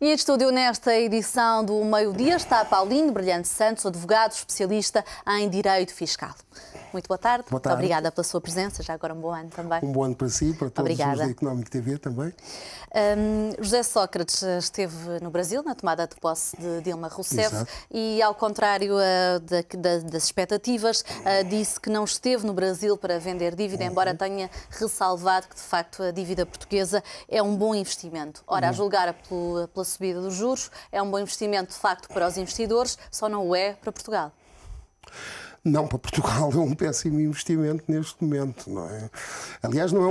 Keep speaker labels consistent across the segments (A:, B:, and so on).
A: E em estúdio nesta edição do Meio-Dia está Paulinho Brilhante Santos, advogado especialista em Direito Fiscal. Muito boa tarde.
B: Boa tarde.
A: Muito obrigada pela sua presença. Já agora um bom ano também.
B: Um bom ano para si, para todos
A: Obrigada.
B: os da Económico TV também.
A: José Sócrates esteve no Brasil na tomada de posse de Dilma Rousseff.
B: Exato.
A: E, ao contrário das expectativas, disse que não esteve no Brasil para vender dívida, embora tenha ressalvado que, de facto, a dívida portuguesa é um bom investimento. Ora, a julgar pela subida dos juros, é um bom investimento, de facto, para os investidores, só não o é para Portugal.
B: Não, para Portugal é um péssimo investimento neste momento, não é? Aliás, não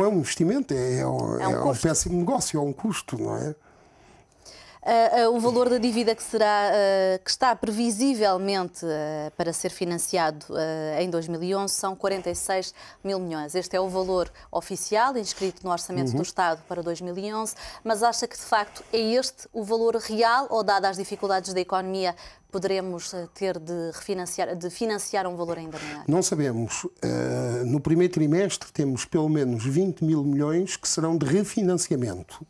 B: é um investimento, é um péssimo negócio, é um custo, não é?
A: O valor da dívida que está previsivelmente para ser financiado em 2011 são 46 mil milhões. Este é o valor oficial inscrito no Orçamento do Estado para 2011, mas acha que de facto é este o valor real ou, dadas as dificuldades da economia, poderemos ter de financiar um valor ainda maior?
B: Não sabemos. No primeiro trimestre temos pelo menos 20 mil milhões que serão de refinanciamento.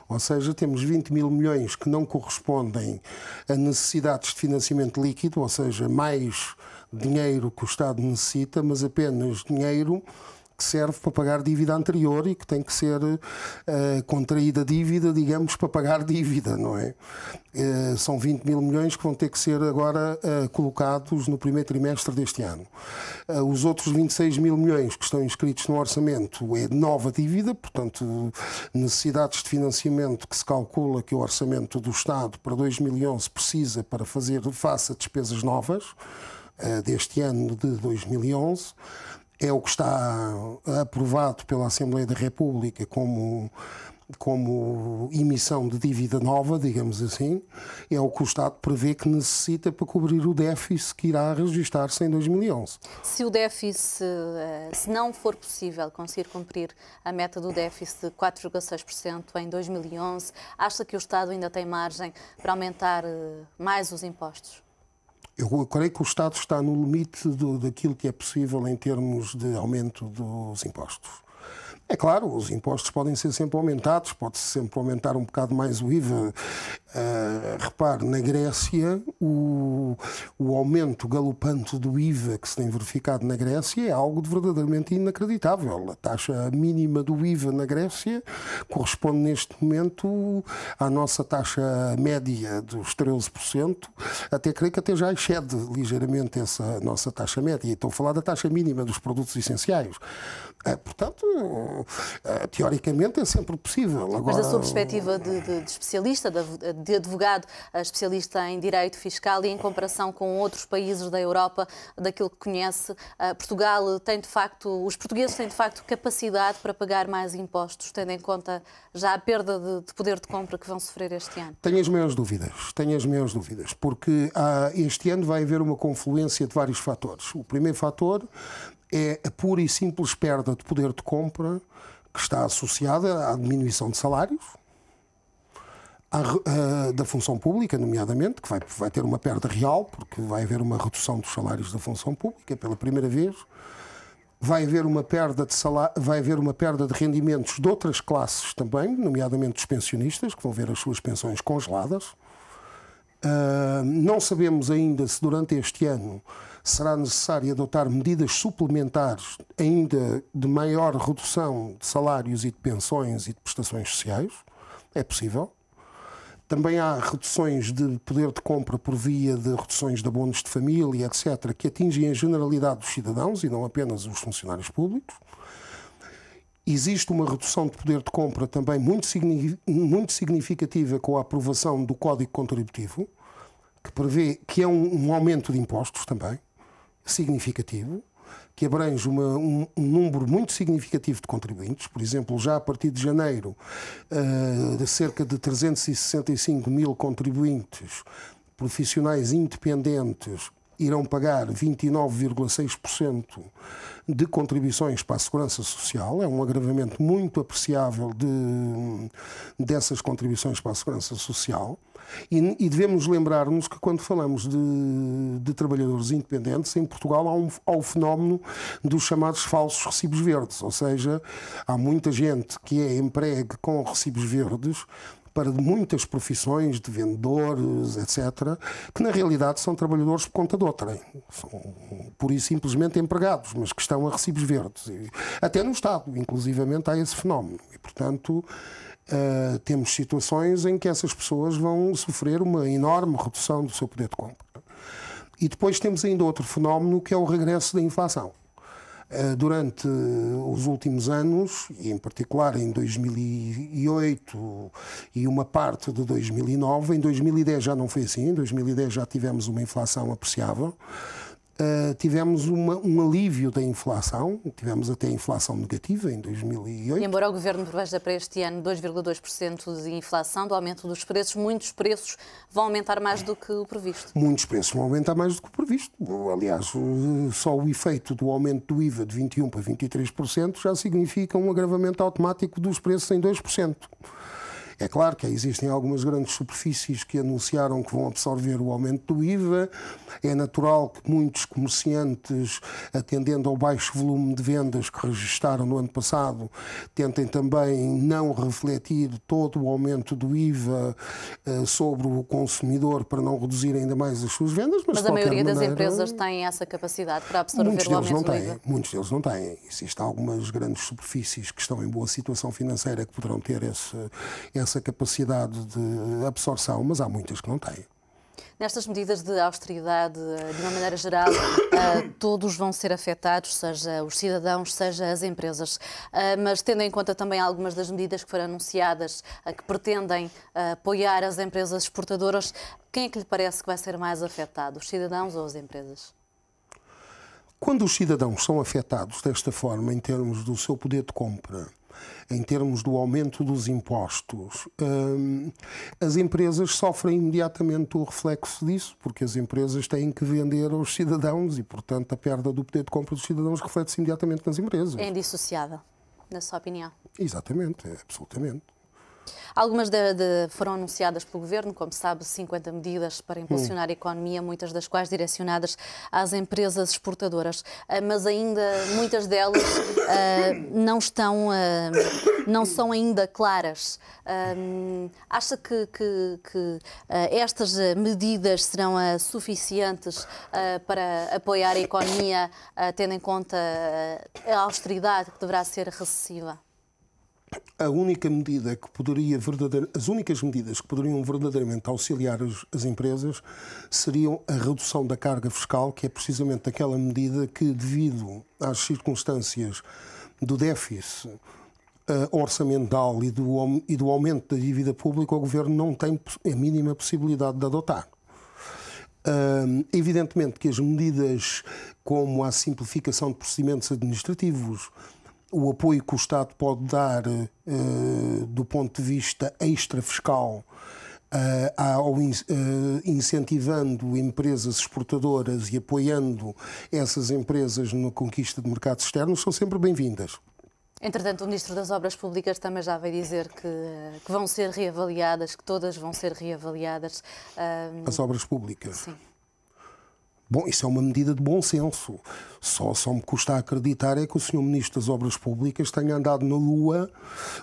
B: Ou seja, temos 20 mil milhões que não correspondem a necessidades de financiamento líquido, ou seja, mais dinheiro que o Estado necessita, mas apenas dinheiro que serve para pagar dívida anterior e que tem que ser contraída dívida, digamos, para pagar dívida, não é? São 20 mil milhões que vão ter que ser agora colocados no primeiro trimestre deste ano. Os outros 26 mil milhões que estão inscritos no orçamento é nova dívida, portanto, necessidades de financiamento que se calcula que o orçamento do Estado para 2011 precisa para fazer face a despesas novas deste ano de 2011. É o que está aprovado pela Assembleia da República como emissão de dívida nova, digamos assim. É o que o Estado prevê que necessita para cobrir o déficit que irá registrar-se em 2011.
A: Se o déficit, se não for possível conseguir cumprir a meta do déficit de 4,6% em 2011, acha que o Estado ainda tem margem para aumentar mais os impostos?
B: Eu creio que o Estado está no limite daquilo que é possível em termos de aumento dos impostos. É claro, os impostos podem ser sempre aumentados, pode-se sempre aumentar um bocado mais o IVA. Repare, na Grécia, o aumento galopante do IVA que se tem verificado na Grécia é algo de verdadeiramente inacreditável. A taxa mínima do IVA na Grécia corresponde neste momento à nossa taxa média dos 13%, até creio que até já excede ligeiramente essa nossa taxa média. Estou a falar da taxa mínima dos produtos essenciais. Portanto, teoricamente é sempre possível. Agora...
A: Mas da sua perspectiva de especialista, de advogado especialista em direito fiscal e em comparação com outros países da Europa, daquilo que conhece, Portugal tem de facto, os portugueses têm de facto capacidade para pagar mais impostos, tendo em conta já a perda de poder de compra que vão sofrer este ano?
B: Tenho as maiores dúvidas, porque este ano vai haver uma confluência de vários fatores. O primeiro fator é a pura e simples perda de poder de compra que está associada à diminuição de salários, da função pública, nomeadamente, que vai ter uma perda real, porque vai haver uma redução dos salários da função pública pela primeira vez. Vai haver uma perda de rendimentos de outras classes também, nomeadamente dos pensionistas, que vão ver as suas pensões congeladas. Não sabemos ainda se durante este ano será necessário adotar medidas suplementares ainda de maior redução de salários e de pensões e de prestações sociais. É possível. Também há reduções de poder de compra por via de reduções de abonos de família, etc., que atingem a generalidade dos cidadãos e não apenas os funcionários públicos. Existe uma redução de poder de compra também muito significativa com a aprovação do Código Contributivo, que prevê que é um aumento de impostos também, significativo, que abrange um número muito significativo de contribuintes. Por exemplo, já a partir de janeiro, de cerca de 365 mil contribuintes profissionais independentes irão pagar 29,6% de contribuições para a Segurança Social. É um agravamento muito apreciável dessas contribuições para a Segurança Social. E devemos lembrar-nos que quando falamos de trabalhadores independentes, em Portugal há o fenómeno dos chamados falsos recibos verdes, ou seja, há muita gente que é empregue com recibos verdes para muitas profissões de vendedores, etc., que na realidade são trabalhadores por conta de outrem. São pura e simplesmente empregados, mas que estão a recibos verdes. E até no Estado, inclusivamente, há esse fenómeno. E, portanto, temos situações em que essas pessoas vão sofrer uma enorme redução do seu poder de compra. E depois temos ainda outro fenómeno, que é o regresso da inflação. Durante os últimos anos, e em particular em 2008 e uma parte de 2009, em 2010 já não foi assim, em 2010 já tivemos uma inflação apreciável. Tivemos um alívio da inflação, tivemos até inflação negativa em 2008.
A: E embora o Governo preveja para este ano 2,2% de inflação, do aumento dos preços, muitos preços vão aumentar mais do que o previsto.
B: Muitos preços vão aumentar mais do que o previsto. Aliás, só o efeito do aumento do IVA de 21% para 23% já significa um agravamento automático dos preços em 2%. É claro que existem algumas grandes superfícies que anunciaram que vão absorver o aumento do IVA. É natural que muitos comerciantes, atendendo ao baixo volume de vendas que registaram no ano passado, tentem também não refletir todo o aumento do IVA sobre o consumidor para não reduzir ainda mais as suas vendas.
A: Mas a maioria das empresas tem essa capacidade para absorver o aumento do IVA?
B: Muitos deles não têm. Existem algumas grandes superfícies que estão em boa situação financeira que poderão ter essa capacidade de absorção, mas há muitas que não têm.
A: Nestas medidas de austeridade, de uma maneira geral, todos vão ser afetados, seja os cidadãos, seja as empresas. Mas tendo em conta também algumas das medidas que foram anunciadas, que pretendem apoiar as empresas exportadoras, quem é que lhe parece que vai ser mais afetado, os cidadãos ou as empresas?
B: Quando os cidadãos são afetados desta forma, em termos do seu poder de compra, em termos do aumento dos impostos, as empresas sofrem imediatamente o reflexo disso, porque as empresas têm que vender aos cidadãos e, portanto, a perda do poder de compra dos cidadãos reflete-se imediatamente nas empresas.
A: É indissociável, na sua opinião?
B: Exatamente, absolutamente.
A: Algumas foram anunciadas pelo Governo, como sabe, 50 medidas para impulsionar a economia, muitas das quais direcionadas às empresas exportadoras. Mas ainda muitas delas não são ainda claras. Acha que estas medidas serão suficientes para apoiar a economia, tendo em conta a austeridade que deverá ser recessiva?
B: A única medida que as únicas medidas que poderiam verdadeiramente auxiliar as empresas seriam a redução da carga fiscal, que é precisamente aquela medida que, devido às circunstâncias do déficit orçamental e do aumento da dívida pública, o Governo não tem a mínima possibilidade de adotar. Evidentemente que as medidas como a simplificação de procedimentos administrativos, o apoio que o Estado pode dar do ponto de vista extra-fiscal, incentivando empresas exportadoras e apoiando essas empresas na conquista de mercados externos, são sempre bem-vindas.
A: Entretanto, o Ministro das Obras Públicas também já vai dizer que vão ser reavaliadas, que todas vão ser reavaliadas.
B: As obras públicas?
A: Sim.
B: Bom, isso é uma medida de bom senso. Só me custa acreditar é que o Sr. Ministro das Obras Públicas tenha andado na Lua,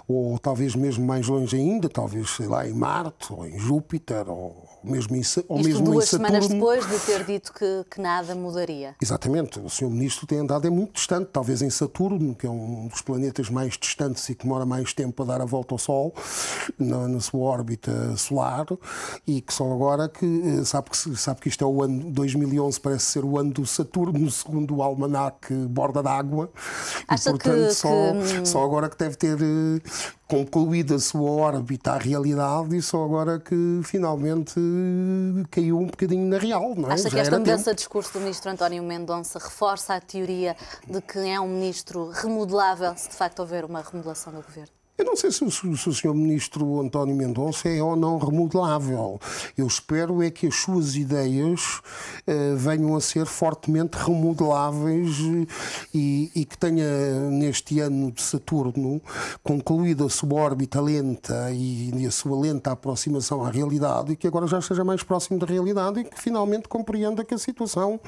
B: ou talvez mesmo mais longe ainda, talvez, sei lá, em Marte, ou em Júpiter, ou mesmo em Saturno.
A: Isto 2 semanas depois de ter dito que nada mudaria.
B: Exatamente. O Sr. Ministro tem andado muito distante, talvez em Saturno, que é um dos planetas mais distantes e que demora mais tempo a dar a volta ao Sol, na sua órbita solar, e que só agora que sabe que isto é o ano 2011, parece ser o ano do Saturno, segundo o almanaque Borda d'Água.
A: Acha
B: e, portanto, só agora que deve ter concluído a sua órbita à realidade e só agora que finalmente caiu um bocadinho na real, não é?
A: Acha que esta mudança de discurso do Ministro António Mendonça reforça a teoria de que é um Ministro remodelável se de facto houver uma remodelação do Governo?
B: Eu não sei se o Sr. Ministro António Mendonça é ou não remodelável. Eu espero é que as suas ideias venham a ser fortemente remodeláveis e que tenha, neste ano de Saturno, concluído a sua órbita lenta e a sua lenta aproximação à realidade e que agora já esteja mais próximo da realidade e que finalmente compreenda que a situação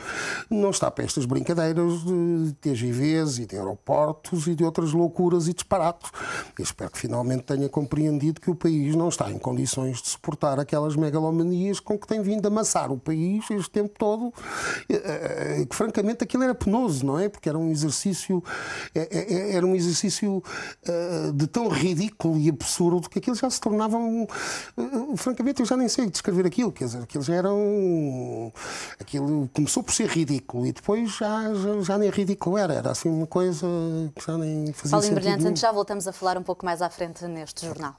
B: não está para estas brincadeiras de TGVs e de aeroportos e de outras loucuras e disparates. Eu espero Espero que finalmente tenha compreendido que o país não está em condições de suportar aquelas megalomanias com que tem vindo a amassar o país este tempo todo. Que, francamente, aquilo era penoso, não é? Porque era um exercício, de tão ridículo e absurdo que aquilo já se tornava francamente, eu já nem sei descrever aquilo. Quer dizer, aquilo já era aquilo começou por ser ridículo e depois já nem ridículo era. Era assim uma coisa que já nem fazia
A: Paulinho
B: sentido
A: Brilhante,
B: nenhum.
A: antes já voltamos a falar um pouco mais à frente neste jornal.